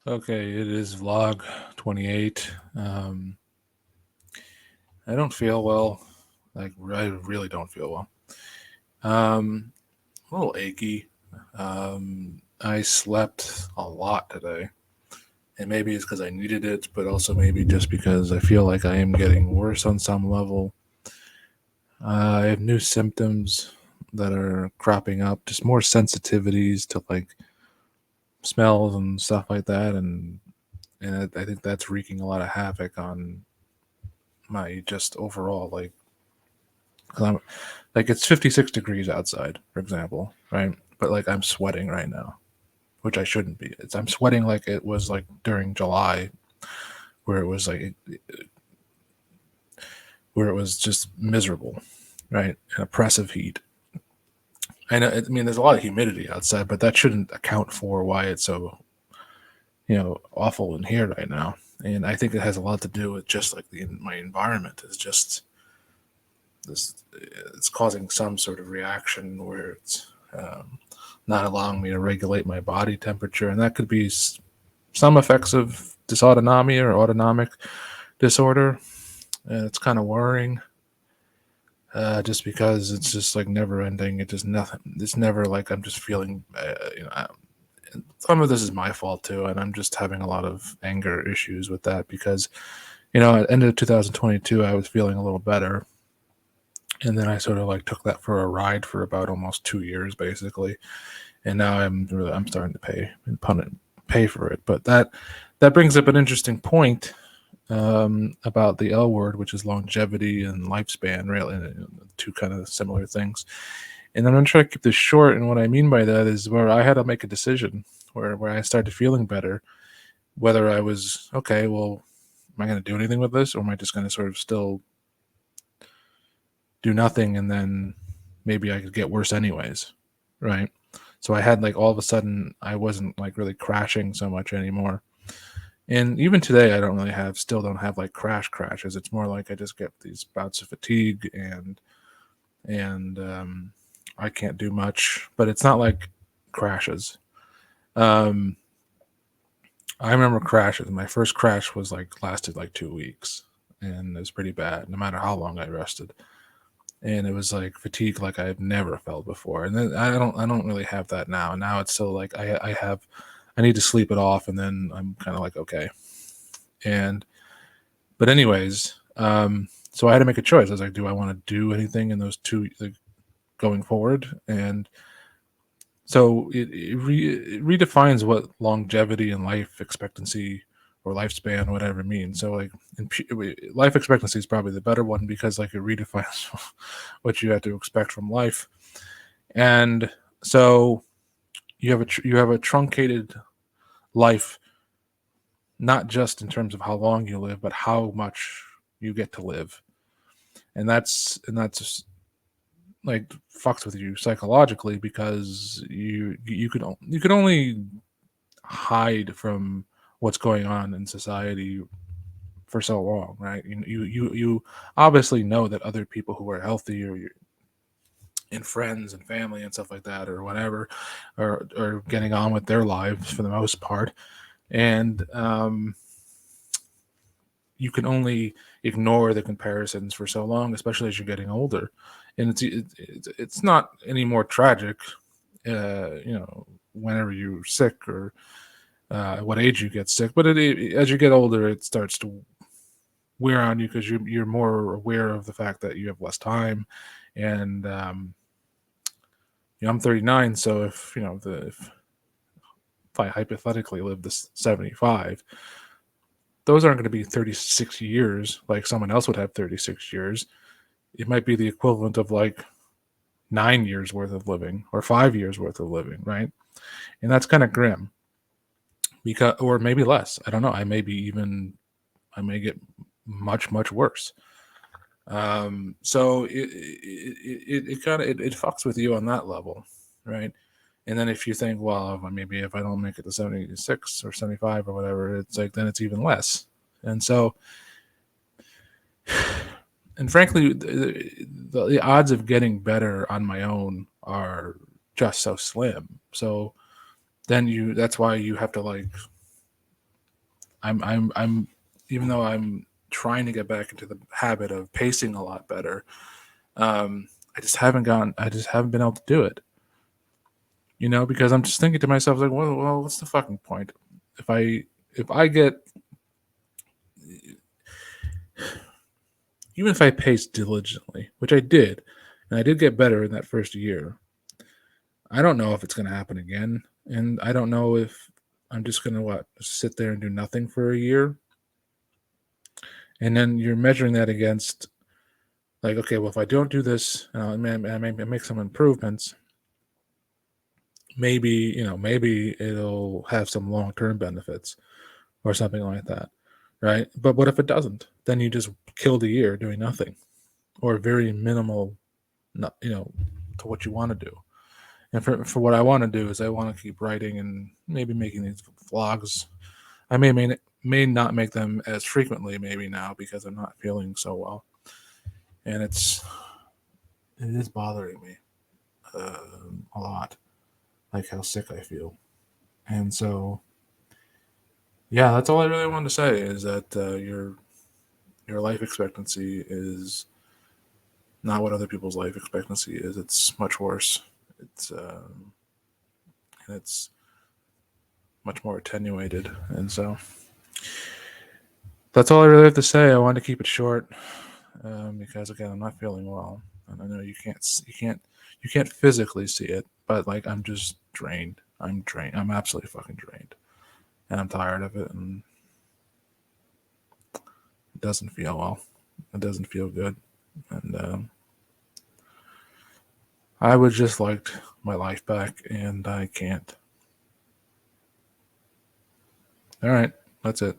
Okay, it is vlog 28. I don't feel well. Like, I really don't feel well. A little achy. I slept a lot today. And maybe it's because I needed it, but also maybe just because I feel like I am getting worse on some level. I have new symptoms that are cropping up, just more sensitivities to like smells and stuff like that. And I think that's wreaking a lot of havoc on my just overall like, cause I'm like it's 56 degrees outside, for example, right? But like I'm sweating right now, which I shouldn't be. I'm sweating like it was like during July, where it was like where it was just miserable, right? And oppressive heat. I mean, there's a lot of humidity outside, but that shouldn't account for why it's so awful in here right now. And I think it has a lot to do with just like my environment is just this. It's causing some sort of reaction where it's not allowing me to regulate my body temperature, and that could be some effects of dysautonomia or autonomic disorder. And it's kind of worrying, just because it's just like never ending. It just nothing. It's never like I'm just feeling. Some of this is my fault too, and I'm just having a lot of anger issues with that because at the end of 2022 I was feeling a little better, and then I sort of like took that for a ride for about almost 2 years basically, and now I'm starting to pay for it. But that brings up an interesting point, about the L word, which is longevity and lifespan, really, two kind of similar things. And I'm going to try to keep this short. And what I mean by that is where I had to make a decision where I started feeling better, whether I was okay. Well, am I going to do anything with this, or am I just going to sort of still do nothing, and then maybe I could get worse anyways, right? So I had like all of a sudden I wasn't like really crashing so much anymore. And even today, I still don't have like crashes. It's more like I just get these bouts of fatigue, and I can't do much. But it's not like crashes. Um, I remember crashes. My first crash was like lasted like 2 weeks, and it was pretty bad. No matter how long I rested, and it was like fatigue like I've never felt before. And then I don't really have that now. Now it's still like I need to sleep it off, and then I'm kind of like okay. And But anyways, so I had to make a choice. I was like, do I want to do anything in those two, like, going forward? And so it redefines what longevity and life expectancy or lifespan, whatever, means. So like, life expectancy is probably the better one because like it redefines what you have to expect from life. And so you have a truncated life, not just in terms of how long you live, but how much you get to live. And that's like fucks with you psychologically because you can only hide from what's going on in society for so long, right? You obviously know that other people who are healthy, or and friends and family and stuff like that, or whatever, are getting on with their lives for the most part, and you can only ignore the comparisons for so long, especially as you're getting older. And it's not any more tragic, whenever you're sick, or what age you get sick. But as you get older, it starts to wear on you because you're more aware of the fact that you have less time. And I'm 39, so if I hypothetically live this 75, those aren't going to be 36 years like someone else would have 36 years. It might be the equivalent of like 9 years worth of living or 5 years worth of living, right? And that's kind of grim, because, or maybe less. I don't know. I may get much worse. So it kind of it fucks with you on that level, right? And then if you think, well, maybe if I don't make it to 76 or 75 or whatever, it's like then it's even less. And so, and frankly, the odds of getting better on my own are just so slim. So then that's why you have to like I'm even though I'm trying to get back into the habit of pacing a lot better, I just haven't been able to do it. Because I'm just thinking to myself like, well, what's the fucking point? If I get even if I paced diligently, which I did, and I did get better in that first year, I don't know if it's going to happen again, and I don't know if I'm just going to sit there and do nothing for a year, and then you're measuring that against like, okay, well, if I don't do this, I make some improvements, maybe it'll have some long term benefits or something like that, right? But what if it doesn't? Then you just killed a year doing nothing or very minimal, to what you want to do. And for what I want to do is I want to keep writing and maybe making these vlogs. I may not make them as frequently maybe now because I'm not feeling so well, and it is bothering me a lot, like how sick I feel. And so, yeah, that's all I really wanted to say is that your life expectancy is not what other people's life expectancy is. It's much worse. It's much more attenuated, and so that's all I really have to say. I wanted to keep it short because again, I'm not feeling well, and I know you can't physically see it, but like I'm just drained. I'm drained. I'm absolutely fucking drained, and I'm tired of it, and it doesn't feel well. It doesn't feel good, and I would just like my life back, and I can't. All right, that's it.